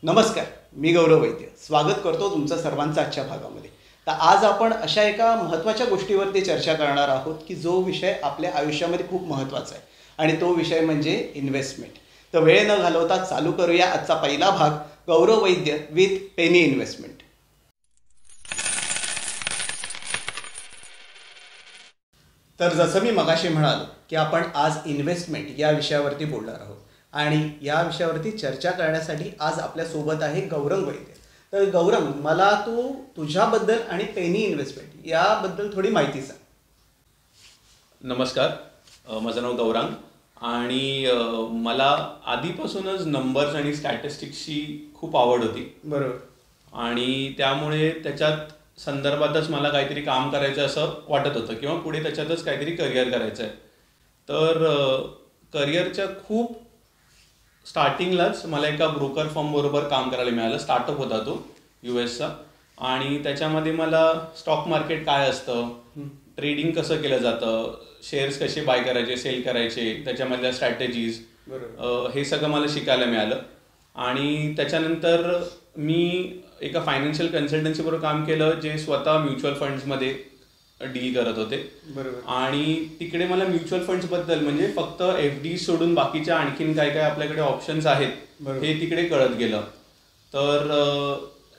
नमस्कार, मी गौरव वैद्य स्वागत करतो तुमचं सर्वांचं आजच्या भागामध्ये. तर आज आपण अशा एका महत्त्वाच्या गोष्टीवरती चर्चा करणार आहोत की जो विषय आपल्या आयुष्यामध्ये खूप महत्त्वाचा आहे आणि तो विषय म्हणजे इन्व्हेस्टमेंट. तर वेळ न घालवता चालू करूया आजचा पहिला भाग, गौरव वैद्य विथ पेनी इन्व्हेस्टमेंट. तर जसं मी मगाशी म्हणालो की आपण आज इन्व्हेस्टमेंट या विषयावरती बोलणार आहोत आणि या विषयावरती चर्चा करण्यासाठी आज आपल्यासोबत आहे गौरंग वैद्य. तर गौरंग, मला तू तुझ्याबद्दल आणि पेनी इन्व्हेस्टमेंट याबद्दल थोडी माहिती सांग. नमस्कार. माझं नाव गौरांग आणि मला आधीपासूनच नंबर्स आणि स्टॅटिस्टिक्सची खूप आवड होती बरोबर. आणि त्यामुळे त्याच्यात संदर्भातच मला काहीतरी काम करायचं असं वाटत होतं किंवा पुढे त्याच्यातच काहीतरी करिअर करायचं आहे. तर करिअरच्या खूप स्टार्टिंगलाच मला एका ब्रोकर फर्मबरोबर काम करायला मिळालं. स्टार्टअप होता तो US चा आणि त्याच्यामध्ये मला स्टॉक मार्केट काय असतं, ट्रेडिंग कसं केलं जातं, शेअर्स कसे बाय करायचे, सेल करायचे, त्याच्यामधल्या स्ट्रॅटेजीज, हे सगळं मला शिकायला मिळालं. आणि त्याच्यानंतर मी एका फायनान्शियल कन्सल्टन्सीबरोबर काम केलं जे स्वतः म्युच्युअल फंड्समध्ये डील करत होते. बरोबर. आणि तिकडे मला म्युच्युअल फंड्सबद्दल म्हणजे फक्त FD सोडून बाकीच्या आणखीन काय काय आपल्याकडे ऑप्शन्स आहेत हे तिकडे कळत गेलं. तर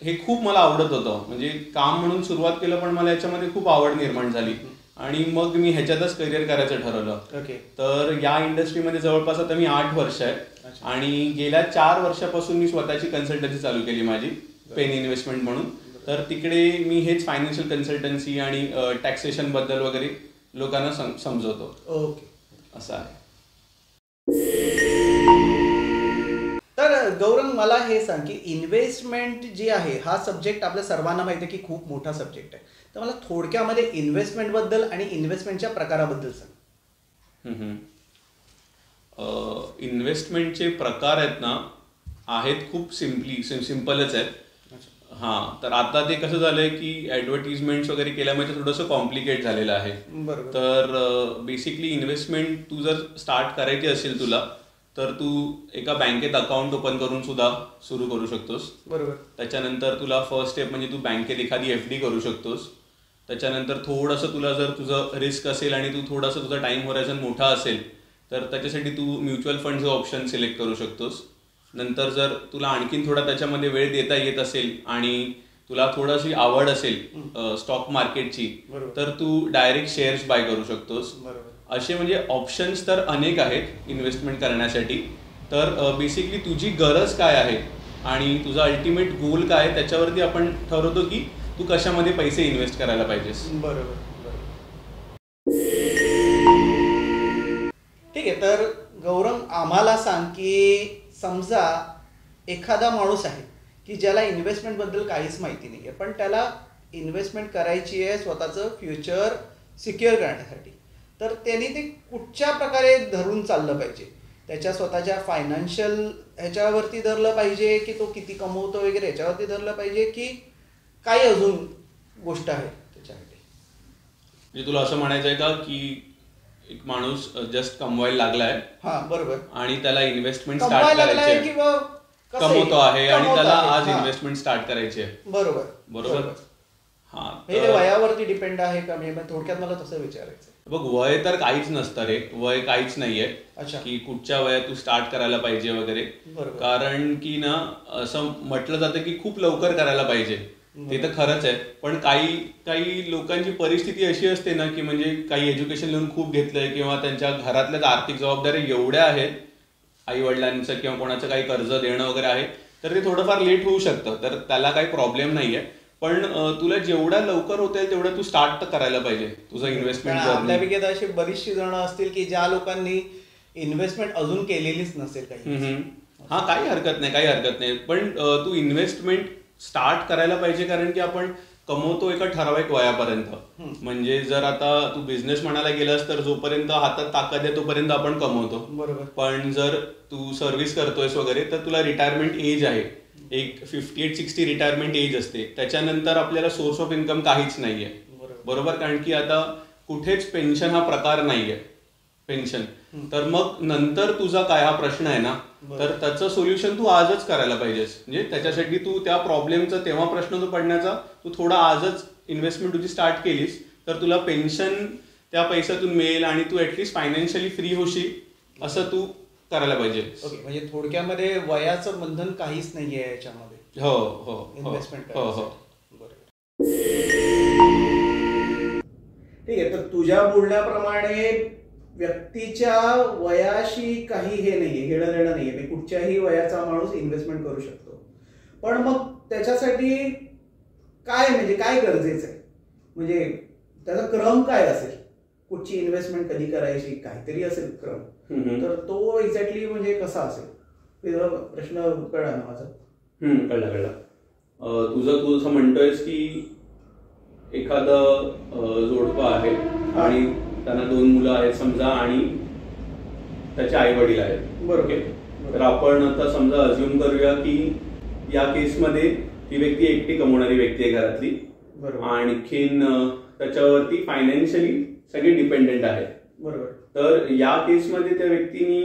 हे खूप मला आवडत होतं, म्हणजे काम म्हणून सुरुवात केलं पण मला याच्यामध्ये खूप आवड निर्माण झाली आणि मग मी ह्याच्यातच करिअर करायचं ठरवलं. तर या इंडस्ट्रीमध्ये जवळपास आता मी 8 वर्ष आहे आणि गेल्या 4 वर्षापासून मी स्वतःची कन्सल्टन्सी चालू केली माझी, पेन इन्व्हेस्टमेंट म्हणून. तर तिकडे मी हेच फायनान्शियल कन्सल्टन्सी आणि टॅक्सेशन बद्दल वगैरे लोकांना समजवतो. ओके, असं आहे. तर गौरंग, मला हे सांग की इन्व्हेस्टमेंट जी आहे हा सब्जेक्ट आपल्या सर्वांना माहिती आहे की खूप मोठा सब्जेक्ट आहे. तर मला थोडक्यामध्ये इन्व्हेस्टमेंटबद्दल आणि इन्व्हेस्टमेंटच्या प्रकाराबद्दल सांग. इन्व्हेस्टमेंटचे प्रकार आहेत ना, आहेत खूप सिम्पलच आहेत. हां, तर आता ते कसं झालंय की ॲडव्हर्टिजमेंट्स वगैरे केल्यामुळे ते थोडंसं कॉम्प्लिकेट झालेलं आहे. बरोबर. तर बेसिकली इन्व्हेस्टमेंट तू जर स्टार्ट करायची असेल तुला, तर तू एका बँकेत अकाउंट ओपन करून सुद्धा सुरू करू शकतोस. बरोबर. त्याच्यानंतर तुला फर्स्ट स्टेप म्हणजे तू बँकेत एखादी FD करू शकतोस. त्याच्यानंतर थोडंसं तुला जर तुझं रिस्क असेल आणि तू थोडासा तुझा टाइम होरायझन मोठा असेल तर त्याच्यासाठी तू म्युच्युअल फंडचं ऑप्शन सिलेक्ट करू शकतोस. नंतर जर तुला आणखीन थोडा त्याच्यामध्ये वेळ देता येत असेल आणि तुला थोडीशी आवड असेल स्टॉक मार्केटची, तर तू डायरेक्ट शेअर्स बाय करू शकतोस. असे म्हणजे ऑप्शन्स तर अनेक आहेत इन्व्हेस्टमेंट करण्यासाठी. तर बेसिकली तुझी गरज काय आहे आणि तुझा अल्टिमेट गोल काय आहे त्याच्यावरती आपण ठरवतो की तू कशामध्ये पैसे इन्व्हेस्ट करायला पाहिजेस. बरोबर. ठीक आहे. तर गौरंग, आम्हाला सांग की समजा एखादा माणूस आहे की ज्याला इन्व्हेस्टमेंटबद्दल काहीच माहिती नाही आहे, पण त्याला इन्व्हेस्टमेंट करायची आहे स्वतःचं फ्युचर सिक्युअर करण्यासाठी. तर त्यांनी ते कुठच्या प्रकारे धरून चाललं पाहिजे? त्याच्या स्वतःच्या फायनान्शियल ह्याच्यावरती धरलं पाहिजे की तो किती कमवतो वगैरे ह्याच्यावरती धरलं पाहिजे की काही अजून गोष्ट आहे त्याच्यासाठी? म्हणजे तुला असं म्हणायचं आहे का की एक माणूस जस्ट कमवायला लागलाय, हा बरोबर, आणि त्याला इन्व्हेस्टमेंट स्टार्ट करायची आहे, कमवतो आहे आणि त्याला आज इन्व्हेस्टमेंट स्टार्ट करायची आहे. बरोबर. बरोबर. हा, हे वयावरती डिपेंड आहे का? मी थोडक्यात मला तसं विचारायचं. बघ, वय तर काहीच नसतं रे, वय काहीच नाहीये की कुठच्या वयात तू स्टार्ट करायला पाहिजे वगैरे. कारण की ना, असं म्हटलं जातं की खूप लवकर करायला पाहिजे, ते तर खरंच आहे. पण काही लोकांची परिस्थिती अशी असते ना की म्हणजे काही एज्युकेशन लोन खूप घेतलंय किंवा त्यांच्या घरातल्याच आर्थिक जबाबदाऱ्या एवढ्या आहेत, आई वडिलांचं किंवा कोणाचं काही कर्ज देणं वगैरे आहे, तर ते थोडंफार लेट होऊ शकतं. तर त्याला काही प्रॉब्लेम नाहीये. पण तुला जेवढ्या लवकर होता येईल तेवढं तू स्टार्ट तर करायला पाहिजे तुझं इन्व्हेस्टमेंट. आपल्यापैकी अशी बरीचशी जण असतील की ज्या लोकांनी इन्व्हेस्टमेंट अजून केलेलीच नसेल काही. हा, काही हरकत नाही. पण तू इन्व्हेस्टमेंट स्टार्ट करायला पाहिजे, कारण की आपण कमवतो एका ठराविक वयापर्यंत. म्हणजे जर आता तू बिझनेस म्हणायला गेलास तर जोपर्यंत हातात ताकद आहे तोपर्यंत आपण कमवतो. बरोबर. पण जर तू सर्व्हिस करतोयस वगैरे तर तुला रिटायरमेंट एज आहे, एक 58-60 रिटायरमेंट एज असते. त्याच्यानंतर आपल्याला सोर्स ऑफ इन्कम काहीच नाहीये. बरोबर. कारण की आता कुठेच पेन्शन हा प्रकार नाहीये. पेन्शन तर मग नंतर तुझा काय हा प्रश्न आहे ना, तर त्याचं सोल्युशन तू आजच करायला पाहिजेस. म्हणजे त्याच्यासाठी तू त्या प्रॉब्लेमचा तेव्हा प्रश्न तो पडण्याचा तू थोडा आजच इन्व्हेस्टमेंट तुझी स्टार्ट केलीस तर तुला पेन्शन त्या पैशातून मिळेल आणि तू ऍटलीस्ट फायनान्शियली फ्री होशील असं तू करायला पाहिजे. ओके, म्हणजे थोडक्यामध्ये वयाचं बंधन काहीच नाहीये याच्यामध्ये. हो हो इन्व्हेस्टमेंट हो हो. बरोबर. ठीक आहे, तर तुझ्या बोलण्याप्रमाणे व्यक्तीच्या वयाशी काही हे नाहीये, घेणं देणं नाहीये. म्हणजे कुठच्याही वयाचा माणूस इन्व्हेस्टमेंट करू शकतो. पण मग त्याच्यासाठी काय म्हणजे काय गरजेचं आहे, म्हणजे त्याचा क्रम काय असेल, कुठची इन्व्हेस्टमेंट कधी करायची, काहीतरी असेल क्रम. तर तो एक्झॅक्टली म्हणजे कसा असेल, प्रश्न कळला ना माझा? कळला. तू असं म्हणतोयस की एखादं जोडपं आहे आणि त्यांना 2 मुलं आहेत समजा आणि त्याचे आई वडील आहेत. बरोबर. तर आपण आता समजा अज्युम करूया की या केसमध्ये ती व्यक्ती एकटी कमवणारी व्यक्ती आहे घरातली. आणखीन त्याच्यावरती फायनान्शियली सगळे डिपेंडेंट आहेत. बरोबर. तर या केसमध्ये त्या व्यक्तीने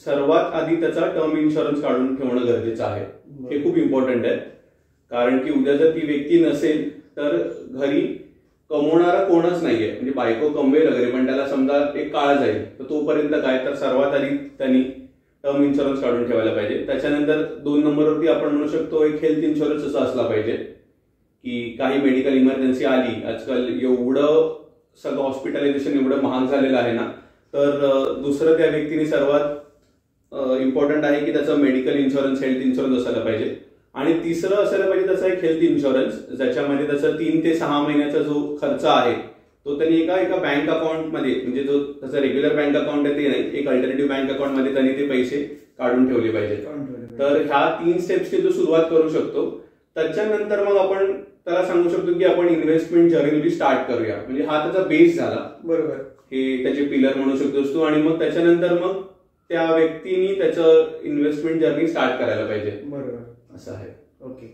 सर्वात आधी त्याचा टर्म इन्शुरन्स काढून ठेवणं गरजेचं आहे. हे खूप इम्पॉर्टंट आहे, कारण की उद्या जर ती व्यक्ती नसेल तर घरी कमवणारा कोणच नाहीये. म्हणजे बायको कमवेल वगैरे पण त्याला समजा एक काळ जाईल, तर तोपर्यंत काय, तर सर्वात आधी त्यांनी टर्म इन्शुरन्स काढून ठेवायला पाहिजे. त्याच्यानंतर 2 नंबरवरती आपण म्हणू शकतो एक हेल्थ इन्शुरन्स असा असला पाहिजे की काही मेडिकल इमर्जन्सी आली, आजकाल एवढं सगळं हॉस्पिटलायझेशन एवढं महाग झालेलं आहे ना, तर दुसरं त्या व्यक्तीने सर्वात इम्पॉर्टंट आहे की त्याचं मेडिकल इन्शुरन्स, हेल्थ इन्शुरन्स असायला पाहिजे. आणि तिसरं असायला पाहिजे त्याचा एक हेल्थ इन्शुरन्स, ज्याच्यामध्ये त्याचा 3 ते 6 महिन्याचा जो खर्च आहे तो त्यांनी एका बँक अकाउंटमध्ये, म्हणजे जो त्याचा रेग्युलर बँक अकाउंट आहे ते नाही, एक अल्टरनेटिव्ह बँक अकाउंटमध्ये त्यांनी ते पैसे काढून ठेवले पाहिजे. तर ह्या 3 स्टेप्सची तो सुरुवात करू शकतो. त्याच्यानंतर मग आपण त्याला सांगू शकतो की आपण इन्व्हेस्टमेंट जर्नी स्टार्ट करूया. म्हणजे हा त्याचा बेस झाला. बरोबर. हे त्याचे पिलर म्हणू शकतोस तू. आणि मग त्याच्यानंतर मग त्या व्यक्तीने त्याचं इन्व्हेस्टमेंट जर्नी स्टार्ट करायला पाहिजे. बरोबर. असं आहे. ओके.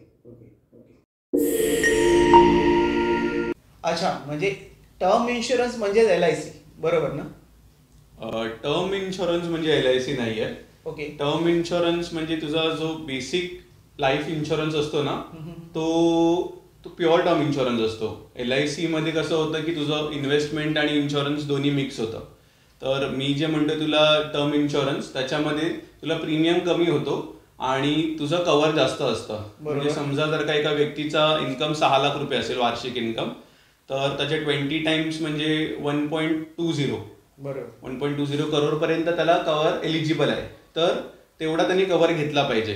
अच्छा, म्हणजे टर्म इन्शुरन्स म्हणजे LIC, बरोबर ना? टर्म इन्शुरन्स म्हणजे LIC नाहीये. ओके. टर्म इन्शुरन्स म्हणजे तुझा जो बेसिक लाईफ इन्शुरन्स असतो ना, तो प्युअर टर्म इन्शुरन्स असतो. LIC मध्ये कसं होतं की तुझं इन्व्हेस्टमेंट आणि इन्शुरन्स दोन्ही मिक्स होतं. तर मी जे म्हणतो तुला टर्म इन्शुरन्स, त्याच्यामध्ये तुला प्रीमियम कमी होतो आणि तुझं कव्हर जास्त असतं. म्हणजे समजा जर का एका व्यक्तीचा इन्कम 6 लाख रुपये असेल वार्षिक इन्कम, तर त्याचे 20 टाइम्स म्हणजे 1.20. बरोबर. 1.20 करोड पर्यंत त्याला कव्हर एलिजिबल आहे. तर तेवढा त्यांनी कव्हर घेतला पाहिजे.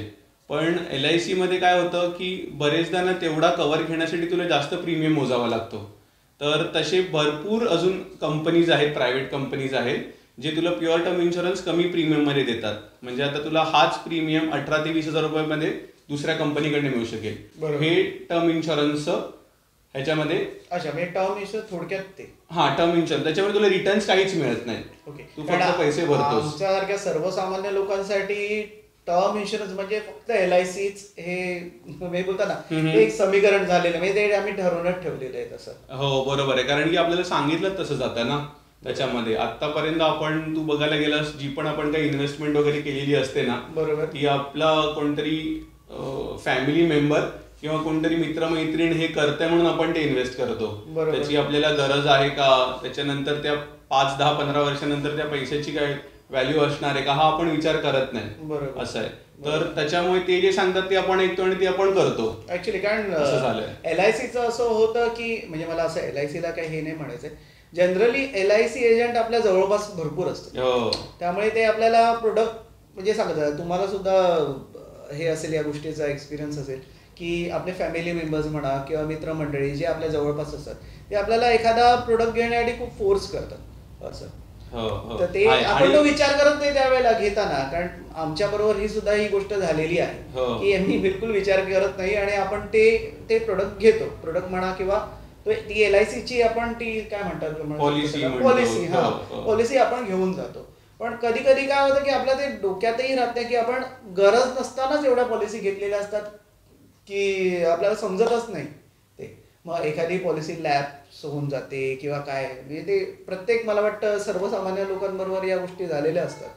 पण LIC मध्ये काय होतं की बरेचदा ना तेवढा कव्हर घेण्यासाठी तुला जास्त प्रीमियम मोजावा लागतो. तर तसे भरपूर अजून कंपनीज आहेत, प्रायव्हेट कंपनीज आहेत, जे तुला प्युअर टर्म इन्शुरन्स कमी प्रीमियम मध्ये देतात. म्हणजे आता तुला हाच प्रीमियम 18 ते 20 हजार रुपयामध्ये दुसऱ्या कंपनीकडे मिळू शकेल. हे टर्म इन्शुरन्स ह्याच्यामध्ये. अच्छा, म्हणजे टर्म इन्शुरन्स थोडक्यात ते. टर्म इन्शुरन्स, त्याच्यामध्ये तुला रिटर्न्स काहीच मिळत नाही. ओके. तू फक्त पैसे भरतोस. आमच्यासारख्या सर्वसामान्य लोकांसाठी टर्म इन्शुरन्स म्हणजे फक्त LICच हे बोलता ना, एक समीकरण झालेलं, म्हणजे ते आम्ही ठरवूनच ठेवलेलं आहे तसं. हो बरोबर आहे, कारण की आपल्याला सांगितलं तसं जातं ना त्याच्यामध्ये. आतापर्यंत आपण तू बघायला गेलास जी पण आपण काही इन्व्हेस्टमेंट वगैरे केलेली असते ना, बरोबर, ती आपला कोणतरी फॅमिली मेंबर किंवा कोणतरी मित्रमैत्रीण हे करते म्हणून आपण ते इन्व्हेस्ट करतो. त्याची आपल्याला गरज आहे का, त्याच्यानंतर त्या 5, 10, 15 वर्षानंतर त्या पैशाची काय व्हॅल्यू असणार आहे का, हा आपण विचार करत नाही. असं आहे. तर त्याच्यामुळे ते जे सांगतात ते आपण ऐकतो आणि ते आपण करतो ऍक्च्युली. कारण असं झालंय. LICचं असं होतं की, म्हणजे मला असं LICला काही हे नाही म्हणायचंय, जनरली LIC एजंट आपल्या जवळपास भरपूर असतो. त्यामुळे ते आपल्याला प्रोडक्ट म्हणजे सांगतात. तुम्हाला सुद्धा हे असेल, या गोष्टीचा एक्सपिरियन्स असेल की आपले फॅमिली मेंबर्स म्हणा किंवा मित्रमंडळी जे आपल्या जवळपास असतात ते आपल्याला एखादा प्रोडक्ट घेण्यासाठी खूप फोर्स करतात असं. तर ते आपण तो विचार करत नाही त्यावेळेला घेताना, कारण आमच्या बरोबर ही सुद्धा ही गोष्ट झालेली आहे की आम्ही बिलकुल विचार करत नाही आणि आपण ते प्रोडक्ट घेतो. प्रोडक्ट म्हणा किंवा ती LICची आपण ती काय म्हणतात पॉलिसी आपण घेऊन जातो. पण कधी कधी काय होतं की आपल्या ते डोक्यातही राहत नाही की आपण गरज नसतानाच एवढ्या पॉलिसी घेतलेल्या असतात की आपल्याला समजतच नाही ते. मग एखादी पॉलिसी लॅप्स होऊन जाते किंवा काय, म्हणजे ते प्रत्येक मला वाटतं सर्वसामान्य लोकांबरोबर या गोष्टी झालेल्या असतात.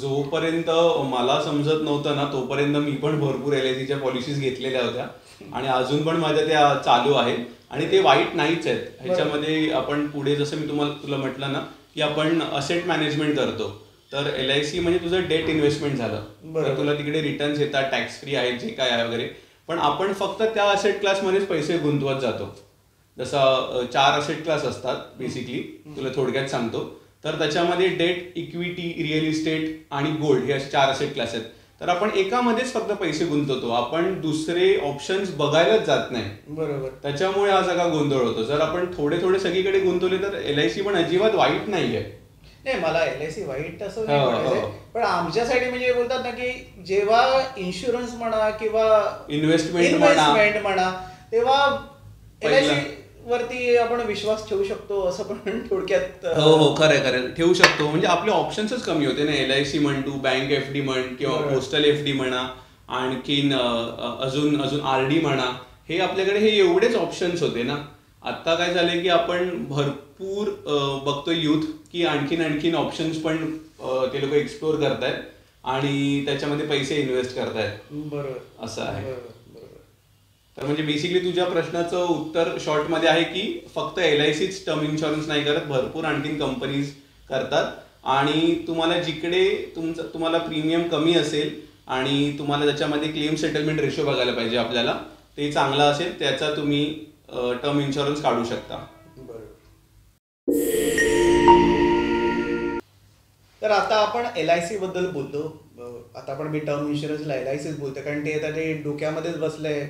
जोपर्यंत मला समजत नव्हतं ना तोपर्यंत मी पण भरपूर LICच्या पॉलिसीज घेतलेल्या होत्या आणि अजून पण माझ्या त्या चालू आहेत आणि ते वाईट नाहीच आहेत. ह्याच्यामध्ये आपण पुढे जसं मी तुला म्हटलं ना की आपण असेट मॅनेजमेंट करतो, तर LIC म्हणजे तुझं डेट इन्व्हेस्टमेंट झालं, तर तुला तिकडे रिटर्न्स येतात, टॅक्स फ्री आहे जे काय आहे वगैरे. पण आपण फक्त त्या असेट क्लासमध्येच पैसे गुंतवत जातो. जसं 4 असेट क्लास असतात बेसिकली, तुला थोडक्यात सांगतो. तर त्याच्यामध्ये डेट, इक्विटी, रिअल इस्टेट आणि गोल्ड हे असे 4 असेट क्लास आहेत. तर आपण एकामध्येच फक्त पैसे गुंतवतो, आपण दुसरे ऑप्शन्स बघायलाच जात नाही. बरोबर. त्याच्यामुळे हा सगळा गोंधळ होतो. जर आपण थोडे थोडे सगळीकडे गुंतवले तर LIC पण अजिबात वाईट नाहीये. नाही, मला LIC वाईट असं नाही म्हणायचंय, पण आमच्यासाठी म्हणजे बोलतात ना की जेव्हा इन्शुरन्स म्हणा किंवा इन्व्हेस्टमेंट म्हणा तेव्हा LIC वरती आपण विश्वास ठेवू शकतो असं पण थोडक्यात. हो खरं ठेवू शकतो. म्हणजे आपले ऑप्शन्सच कमी होते ना. LIC म्हण, तू बँक FD म्हण किंवा पोस्टल FD म्हणा, आणखीन अजून RD म्हणा, हे आपल्याकडे हे एवढेच ऑप्शन्स होते ना. आता काय झालंय की आपण भरपूर बघतोय यूथ की आणखीन ऑप्शन्स पण ते लोक एक्सप्लोर करतायत आणि त्याच्यामध्ये पैसे इन्व्हेस्ट करतायत. बरोबर, असं आहे. बरोबर. तर म्हणजे बेसिकली तुझ्या प्रश्नाचं उत्तर शॉर्टमध्ये आहे की फक्त LICच टर्म इन्शुरन्स नाही करत, भरपूर आणखीन कंपनीज करतात. आणि तुम्हाला जिकडे तुम्हाला प्रीमियम कमी असेल आणि तुम्हाला त्याच्यामध्ये क्लेम सेटलमेंट रेशो बघायला पाहिजे आपल्याला, ते चांगला असेल त्याचा तुम्ही टर्म इन्शुरन्स काढू शकता. तर आता आपण LIC बद्दल बोलतो. आता आपण मी टर्म इन्शुरन्सला LICच बोलतो कारण ते आता ते डोक्यामध्येच बसलंय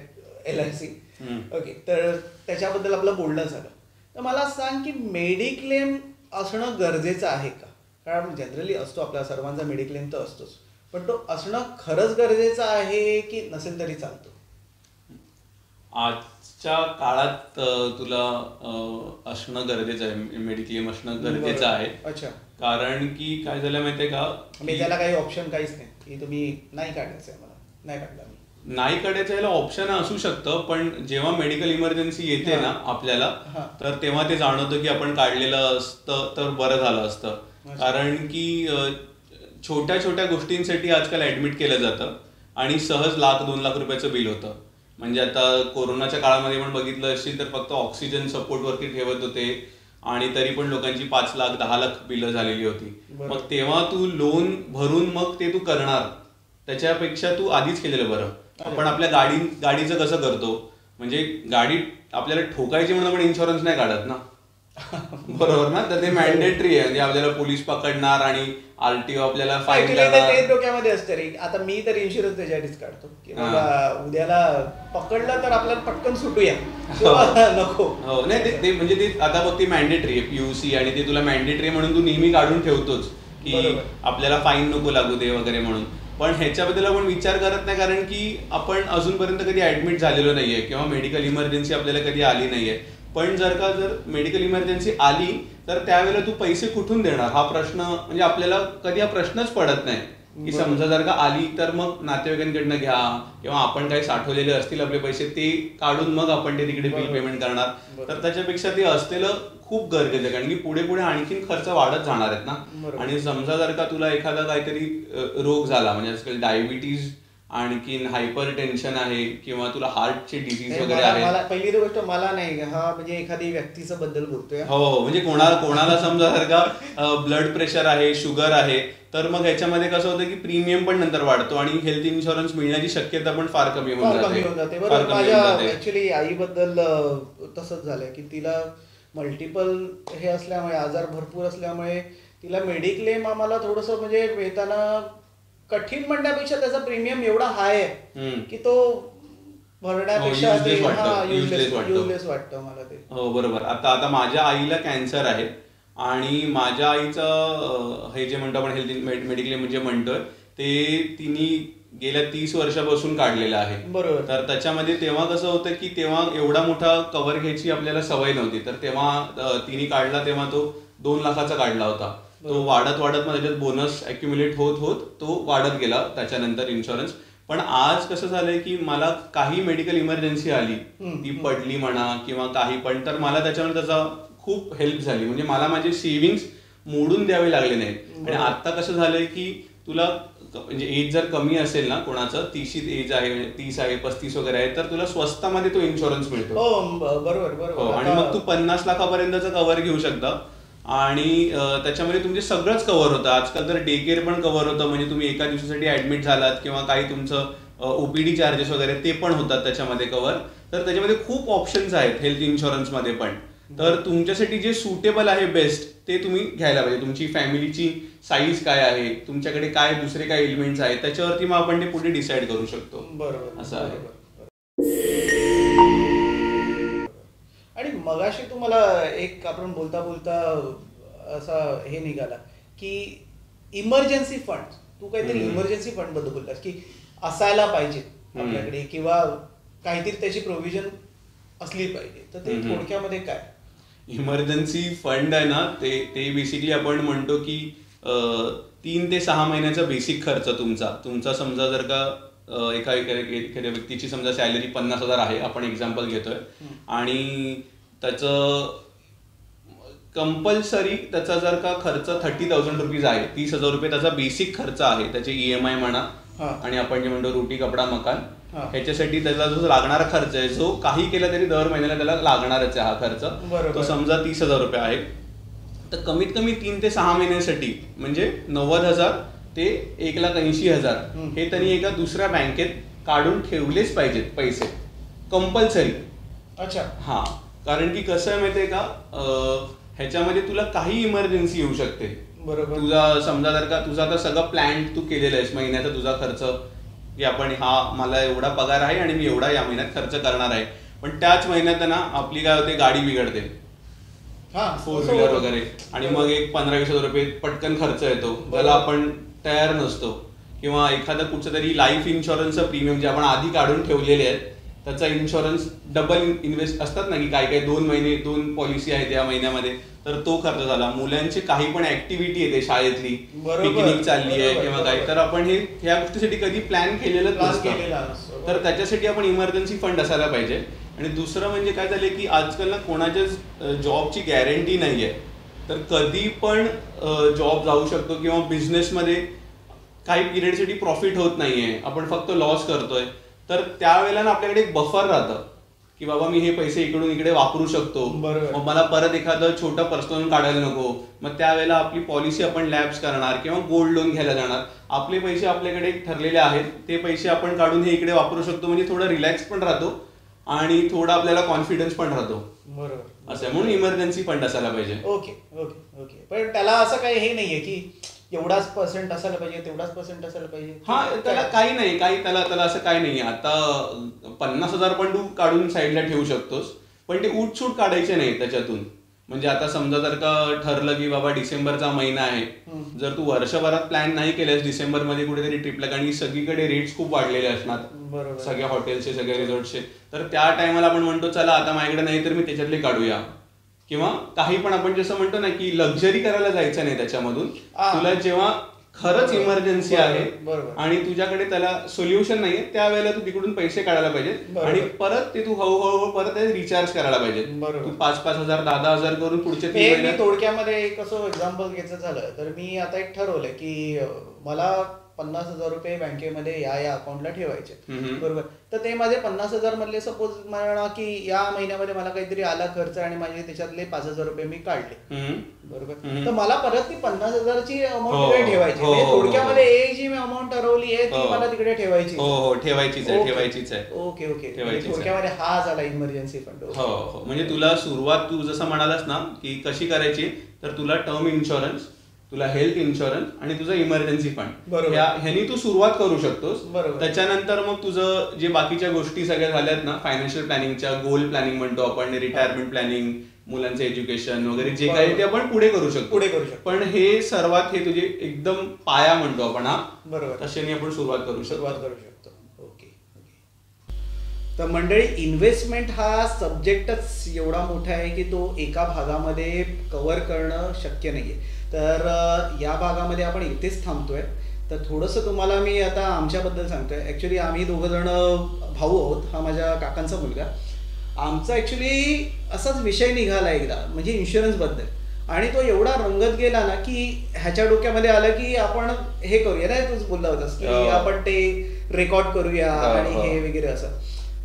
LIC. ओके, तर त्याच्याबद्दल आपलं बोलणं झालं. तर मला सांग की मेडिक्लेम असणं गरजेचं आहे का? कारण जनरली असतो, आपल्या सर्वांचा मेडिक्लेम तर असतोच, पण तो असणं खरंच गरजेचं आहे की नसेल तरी चालतो? आजच्या काळात तुला असणं गरजेचं आहे, मेडिक्लेम असणं गरजेचं आहे. अच्छा. कारण की काय झालं माहितीये का, मी त्याला काही ऑप्शन काहीच नाही की तुम्ही नाही काढायचं आहे, मला नाही काढला मी नाही काढायचं, याला ऑप्शन असू शकतं. पण जेव्हा मेडिकल इमर्जन्सी येते ना आपल्याला, तर तेव्हा ते जाणवतं की आपण काढलेलं असतं तर बरं झालं असतं. कारण की छोट्या छोट्या गोष्टींसाठी आजकाल ऍडमिट केलं जातं आणि सहज 1,00,000-2 लाख रुपयाचं बिल होतं. म्हणजे आता कोरोनाच्या काळामध्ये पण बघितलं असेल तर फक्त ऑक्सिजन सपोर्टवरती ठेवत होते आणि तरी पण लोकांची 5 लाख 10 लाख बिलं झालेली होती. मग तेव्हा तू लोन भरून मग ते तू करणार, त्याच्यापेक्षा तू आधीच केलेलं बरं. आपण आपल्या गाडीचं कसं करतो, म्हणजे गाडी आपल्याला ठोकायची म्हणून आपण इन्शुरन्स नाही काढत ना. बरोबर ना. तर ते मॅन्डेटरी आहे, म्हणजे आपल्याला पोलीस पकडणार आणि RTO आपल्याला फाईन करणार. ते डोक्यामध्ये असतं रे. आता मी तर इन्शुरन्स त्याच्यासाठीच काढतो की बाबा उद्याला पकडलं तर आपल्याला पटकन सुटूया, नको. हो नाही, ते म्हणजे ते आता बघ, ती मॅन्डेटरी आहे PUC आणि ते तुला मॅन्डेटरी म्हणून तू नेहमी काढून ठेवतोच की आपल्याला फाईन नको लागू दे वगैरे म्हणून. पण ह्याच्याबद्दल आपण विचार करत नाही, कारण की आपण अजूनपर्यंत कधी ऍडमिट झालेलो नाहीये किंवा मेडिकल इमर्जन्सी आपल्याला कधी आली नाहीये. पण जर मेडिकल इमर्जन्सी आली तर त्यावेळेला तू पैसे कुठून देणार हा प्रश्न, म्हणजे आपल्याला कधी हा प्रश्नच पडत नाही की समजा जर का आली तर मग नातेवाईकांकडनं घ्या किंवा आपण काही साठवलेले असतील आपले पैसे ते काढून मग आपण ते तिकडे बिल पेमेंट करणार. तर त्याच्यापेक्षा ते असलेलं खूप गरजेचं आहे, कारण की पुढे पुढे आणखीन खर्च वाढत जाणार आहेत ना. आणि समजा जर का तुला एखादा काहीतरी रोग झाला, म्हणजे आजकाल डायबिटीज, आणखीन हायपर टेन्शन आहे किंवा तुला हार्टचे डिसीज वगैरे आहे. पहिली गोष्ट मला नाही, हा म्हणजे एखादी व्यक्तीचं बद्दल बोलतोय. हो, म्हणजे कोणाला समजा जर का ब्लड प्रेशर आहे, शुगर आहे, तर मग याच्यामध्ये कसं होतं की प्रीमियम पण नंतर वाढतो आणि हेल्थ इन्शुरन्स मिळण्याची शक्यता पण फार कमी होऊन जाते. बरोबर. माझ्या ऍक्च्युली आईबद्दल तसंच झालंय की तिला मल्टिपल हे असल्यामुळे, आजार भरपूर असल्यामुळे तिला मेडिक्लेम आम्हाला थोडंसं म्हणजे मिळताना कठीण म्हणण्यापेक्षा त्याचा प्रीमियम एवढा हाय आहे की तो भरण्यापेक्षा युजलेस वाटतं मला ते. हो बरोबर. आता माझ्या आईला कॅन्सर आहे आणि माझ्या आईचं हे जे म्हणतो आपण हेल्थ मेडिक्लेम म्हणजे म्हणतोय ते तिने गेल्या 30 वर्षापासून काढलेलं आहे. बरोबर. तर त्याच्यामध्ये तेव्हा कसं होतं की तेव्हा एवढा मोठा कव्हर घ्यायची आपल्याला सवय नव्हती. तर तेव्हा तिने काढला तेव्हा तो 2 लाखाचा काढला होता. तो वाढत मग त्याच्यात बोनस अॅक्युम्युलेट होत तो वाढत गेला त्याच्यानंतर इन्शुरन्स. पण आज कसं झालंय की मला काही मेडिकल इमर्जन्सी आली, ती पडली म्हणा किंवा काही पण, तर मला त्याच्यामध्ये त्याचा खूप हेल्प झाली. म्हणजे मला माझे सेव्हिंग्स मोडून द्यावे लागले नाहीत. आणि आता कसं झालंय की तुला म्हणजे एज जर कमी असेल ना कोणाचं, 30 एज आहे, 30 आहे, 35 वगैरे आहे, तर तुला स्वस्तामध्ये तो इन्शुरन्स मिळतो. बरोबर बरोबर. आणि मग तू 50 लाखापर्यंतचं कव्हर घेऊ शकता. आणि त्याच्यामध्ये तुमचे सगळंच कव्हर होतं. आजकाल तर डे केअर पण कव्हर होतं. म्हणजे तुम्ही एका दिवसासाठी ऍडमिट झालात किंवा काही तुमचं ओपीडी चार्जेस वगैरे ते पण होतात त्याच्यामध्ये कव्हर. तर त्याच्यामध्ये खूप ऑप्शन्स आहेत हेल्थ इन्शुरन्समध्ये पण. तर तुमच्यासाठी जे सुटेबल आहे बेस्ट ते तुम्ही घ्यायला पाहिजे. तुमची फॅमिलीची साईज काय आहे, तुमच्याकडे काय दुसरे काय एलिमेंट्स आहेत, त्याच्यावरती मग आपण ते पुढे डिसाईड करू शकतो. बरोबर असं आहे. आणि मगाशी तुम्हाला एक आपण बोलता बोलता असा हे निघाला की इमर्जन्सी फंड, तू काहीतरी इमर्जन्सी फंड बद्दल बोललास की असायला पाहिजे आपल्याकडे किंवा काहीतरी त्याची प्रोव्हिजन असली पाहिजे. तर ते थोडक्यामध्ये काय इमर्जन्सी फंड आहे ना, ते बेसिकली आपण म्हणतो की 3 ते 6 महिन्याचा बेसिक खर्च तुमचा समजा जर का एखाद्या व्यक्तीची समजा सॅलरी 50,000 आहे, आपण एक्झाम्पल घेतोय, आणि त्याचं कंपल्सरी त्याचा जर का खर्च 30,000 रुपीज आहे, 30,000 रुपये त्याचा बेसिक खर्च आहे, त्याचे EMI म्हणा आणि आपण जे म्हणतो रोटी कपडा मकान, ह्याच्यासाठी त्याला जो लागणारा खर्च आहे, जो काही केला तरी दर महिन्याला त्याला लागणारच आहे हा खर्च, तो समजा 30,000 रुपये आहे. तर कमीत कमी 3 ते 6 महिन्यासाठी म्हणजे 90,000 ते 1,80,000 हे त्यांनी एका दुसऱ्या बँकेत काढून ठेवलेच पाहिजेत पैसे, कंपल्सरी. अच्छा. हा, कारण की कसं आहे माहितीये का, ह्याच्यामध्ये तुला काही इमर्जन्सी येऊ शकते. बरोबर. तुझा समजा जर का तुझा आता सगळं प्लॅन तू केलेला आहेस, महिन्याचा तुझा खर्च की आपण मला एवढा पगार आहे आणि मी एवढा या महिन्यात खर्च करणार आहे, पण त्याच महिन्यात ना आपली काय होते, गाडी बिघडते, 4 व्हीलर वगैरे, आणि मग एक 15-20,000 रुपये पटकन खर्च येतो ज्याला आपण तयार नसतो. किंवा एखादा कुठचं तरी लाईफ इन्शुरन्सचं प्रीमियम जे आपण आधी काढून ठेवलेले आहेत त्याचा इन्शुरन्स डबल इन्व्हेस्ट असतात ना, की काही 2 पॉलिसी आहेत या महिन्यामध्ये, तर तो खर्च झाला. मुलांची काही पण ऍक्टिव्हिटी येते शाळेतली, पिकनिक चालली आहे किंवा काही, तर आपण ह्या गोष्टीसाठी कधी प्लॅन केलेलंच नसतं. तर त्याच्यासाठी आपण इमर्जन्सी फंड असायला पाहिजे. आणि दुसरं म्हणजे काय झालं की आजकाल ना कोणाच्याच जॉबची गॅरंटी नाहीये, तर कधी पण जॉब जाऊ शकतो किंवा बिझनेसमध्ये काही पिरियडसाठी प्रॉफिट होत नाहीये, आपण फक्त लॉस करतोय, तर त्यावेळेला ना आपल्याकडे एक बफर राहतं की बाबा मी हे पैसे इकडून इकडे वापरू शकतो, मग मला परत एखादं छोटं पर्सनल लोन काढायला नको. मग त्यावेळेला आपली पॉलिसी आपण लॅप्स करणार किंवा गोल्ड लोन घ्यायला जाणार, आपले पैसे आपल्याकडे ठरलेले आहेत, ते पैसे आपण काढून हे इकडे वापरू शकतो. म्हणजे थोडं रिलॅक्स पण राहतो आणि थोडा आपल्याला कॉन्फिडन्स पण राहतो. बरोबर. असं म्हणून इमर्जन्सी फंड असायला पाहिजे. Okay okay okay. पण त्याला असं काही हे नाहीये की एवढाच पर्सेंट असायला पाहिजे, तेवढाच पर्सेंट असायला पाहिजे. हा, त्याला काही नाही, त्याला असं काही नाहीये. आता 50,000 पण तू काढून साईडला ठेवू शकतोस, पण ते उठसूट काढायचे नाही त्याच्यातून. म्हणजे आता समजा जर का ठरलं की बाबा डिसेंबरचा महिना आहे, जर तू वर्षभरात प्लॅन नाही केलास डिसेंबरमध्ये कुठेतरी ट्रिपला, कारण सगळीकडे रेट्स खूप वाढलेले असणार सगळ्या हॉटेल्सचे, सगळ्या रिसॉर्टचे, तर त्या टायमाला आपण म्हणतो चला आता माझ्याकडे नाही तर मी त्याच्यातले काढूया. किंवा काही पण आपण जसं म्हणतो ना की लक्झरी करायला जायचं नाही त्याच्यामधून. तुला जेव्हा खरंच इमर्जन्सी आहे आणि तुझ्याकडे त्याला सोल्युशन नाहीये, त्यावेळेला तू तिकडून पैसे काढायला पाहिजे आणि परत ते तू हळूहळू परत रिचार्ज करायला पाहिजे. तू 5,000, 10,000 करून पुढचे 3 महिने. थोडक्यामध्ये कसं एक्झाम्पल घ्यायचं झालं तर मी आता एक ठरवलंय की मला 50,000 रुपये बँकेमध्ये या अकाउंटला ठेवायचे, बरोबर. तर ते माझे 50,000 मधले सपोज म्हणा की या महिन्यामध्ये मला काहीतरी आला खर्च आणि माझे त्याच्यातले 5,000 रुपये मी काढले, बरोबर. तर मला परत ती 50,000ची अमाऊंट तिकडे ठेवायची. थोडक्यामध्ये एक जी मी अमाऊंट ठरवली आहे ती मला तिकडे ठेवायची. हो, ठेवायचीच आहे. Okay okay. थोडक्यामध्ये हा झाला इमर्जन्सी फंड. हो, म्हणजे तुला सुरुवात तू जसं म्हणालास ना की कशी करायची, तर तुला टर्म इन्शुरन्स, तुला हेल्थ इन्शुरन्स आणि तुझं इमर्जन्सी फंड, ह्यानी तू सुरुवात करू शकतोस. त्याच्यानंतर मग तुझं जे बाकीच्या गोष्टी सगळ्या झाल्यात ना, फायनान्शियल प्लॅनिंगच्या, गोल प्लॅनिंग म्हणतो आपण, रिटायरमेंट प्लॅनिंग, मुलांचं एज्युकेशन वगैरे जे काही ते आपण पुढे करू शकतो. पण हे सर्वात हे तुझे एकदम पाया म्हणतो आपण, हा बरोबर, तशाने आपण सुरुवात करू शकतो. ओके. तर मंडळी, इन्व्हेस्टमेंट हा सब्जेक्टच एवढा मोठा आहे की तो एका भागामध्ये कव्हर करणं शक्य नाहीये. तर या भागामध्ये आपण इथेच थांबतोय. तर थोडंसं तुम्हाला मी आता आमच्याबद्दल सांगतोय. ॲक्च्युली आम्ही दोघं जण भाऊ आहोत. हा माझ्या काकांचा मुलगा. आमचा ॲक्च्युली असाच विषय निघाला एकदा, म्हणजे इन्शुरन्सबद्दल. आणि तो एवढा रंगत गेला ना, की ह्याच्या डोक्यामध्ये आलं की आपण हे करूया ना, तूच बोलला होतास की आपण ते रेकॉर्ड करूया आणि हे वगैरे असं.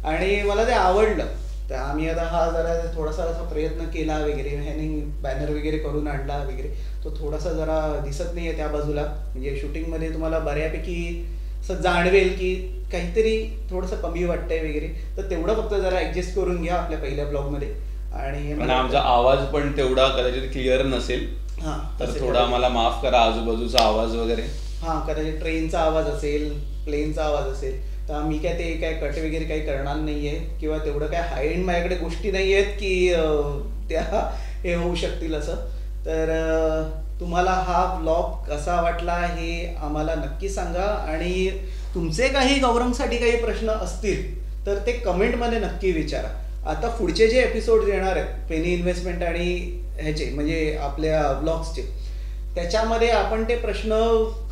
आणि मला ते आवडलं. तर आम्ही आता हा जरा थोडासा असा प्रयत्न केला वगैरे, ह्याने बॅनर वगैरे करून आणला वगैरे. तो थोडासा जरा दिसत नाहीये त्या बाजूला, म्हणजे शूटिंगमध्ये तुम्हाला बऱ्यापैकी असं जाणवेल की काहीतरी थोडंसं कमी वाटतंय वगैरे. तर तेवढं फक्त जरा ऍडजस्ट करून घ्या आपल्या पहिल्या ब्लॉगमध्ये. आणि आमचा आवाज पण तेवढा कदाचित क्लिअर नसेल, हां, तर थोडा मला माफ करा आजूबाजूचा आवाज वगैरे. हां, कदाचित ट्रेनचा आवाज असेल, प्लेनचा आवाज असेल. तर मी काय ते काय कट वगैरे काही करणार नाहीये, किंवा तेवढं काय हाय एंड माझ्याकडे गोष्टी नाही आहेत की त्या हे होऊ शकतील असं. तर तुम्हाला हा ब्लॉग कसा वाटला हे आम्हाला नक्की सांगा. आणि तुमचे काही गौरंगसाठी काही प्रश्न असतील तर ते कमेंटमध्ये नक्की विचारा. आता पुढचे जे एपिसोड येणार आहेत पेनी इन्व्हेस्टमेंट आणि ह्याचे म्हणजे आपल्या ब्लॉग्सचे, त्याच्यामध्ये आपण ते प्रश्न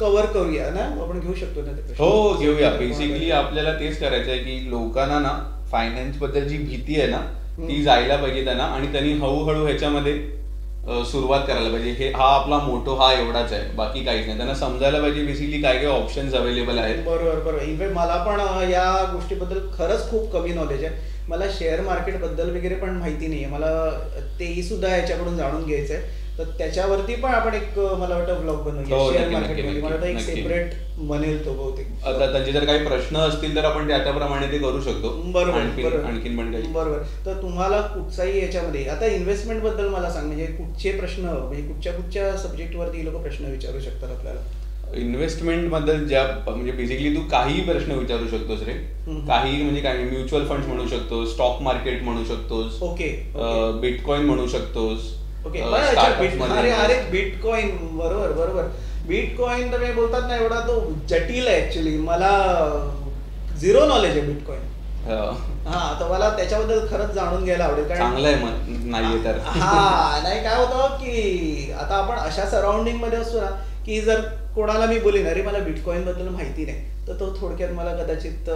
कव्हर करूया ना, आपण घेऊ शकतो ना ते प्रश्न? हो, घेऊया. बेसिकली आपल्याला तेच करायचं आहे की लोकांना ना फायनान्स बद्दल जी भीती आहे ना ती जायला पाहिजे त्यांना, आणि त्यांनी हळूहळू ह्याच्यामध्ये सुरुवात करायला पाहिजे. हा आपला मोटो हा एवढाच आहे, बाकी काहीच नाही. त्यांना समजायला पाहिजे बेसिकली काय काय ऑप्शन्स अवेलेबल आहेत. बरोबर. इनफॅक्ट मला पण या गोष्टीबद्दल खरंच खूप कमी नॉलेज आहे. मला शेअर मार्केट बद्दल वगैरे पण माहिती नाहीये. मला तेही सुद्धा याच्याकडून जाणून घ्यायचंय. तर त्याच्यावरती पण आपण एक मला वाटतं ब्लॉग बनवूया शेअर मार्केटमध्ये. मला वाटतं एक सेपरेट बनेल तो बहुतेक. आता त्यांचे जर काही प्रश्न असतील तर आपण त्याप्रमाणे ते करू शकतो. आणखीन पण काही. बरोबर. तर तुम्हाला कुठचाही याच्यामध्ये आता इन्व्हेस्टमेंट बद्दल मला सांग, म्हणजे कुठचे प्रश्न, म्हणजे कुठच्या सब्जेक्टवरती लोक प्रश्न विचारू शकतात आपल्याला? इन्व्हेस्टमेंट बद्दल ज्या म्हणजे बेसिकली तू काही प्रश्न विचारू शकतोस रे. काही म्हणजे काय, म्युच्युअल फंड म्हणू शकतोस, स्टॉक मार्केट म्हणू शकतोस, ओके, बिटकॉइन म्हणू शकतोस. ओके. अरे बिटकॉइन, बरोबर. बिटकॉइन तर बोलतात ना, एवढा तो जटिल आहे ऍक्च्युली. मला झिरो नॉलेज आहे बिटकॉइन. हा, तर मला त्याच्याबद्दल खरंच जाणून घ्यायला आवडेल. कारण चांगलं आहे नाहीये तर. हा, नाही काय होतं की आता आपण अशा सराउंडिंग मध्ये असतो ना की जर कोणाला मी बोलीन अरे मला बिटकॉइन बद्दल माहिती नाही, तर तो थोडक्यात मला कदाचित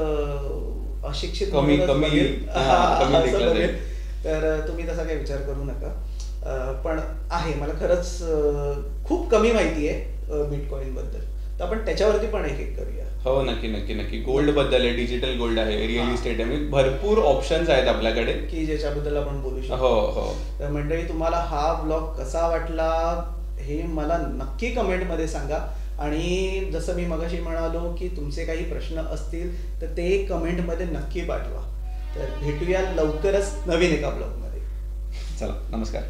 अशिक्षित कमी तर तुम्ही तसा काही विचार करू नका. पण आहे, मला खरंच खूप कमी माहिती आहे बिटकॉइन बद्दल. तर आपण त्याच्यावरती पण एक करूया. हो, नक्की. गोल्ड बद्दल आहे, डिजिटल गोल्ड आहे, रिअल इस्टेट आहे, भरपूर ऑप्शन्स आहेत आपल्याकडे की ज्याच्याबद्दल आपण बोलू शकतो. हो. तर मंडळी, तुम्हाला हा ब्लॉग कसा वाटला हे मला नक्की कमेंटमध्ये सांगा. आणि जसं मी मगाशी म्हणालो की तुमचे काही प्रश्न असतील तर ते कमेंटमध्ये नक्की पाठवा. तर भेटूया लवकरच नवीन एका ब्लॉगमध्ये. चला, नमस्कार.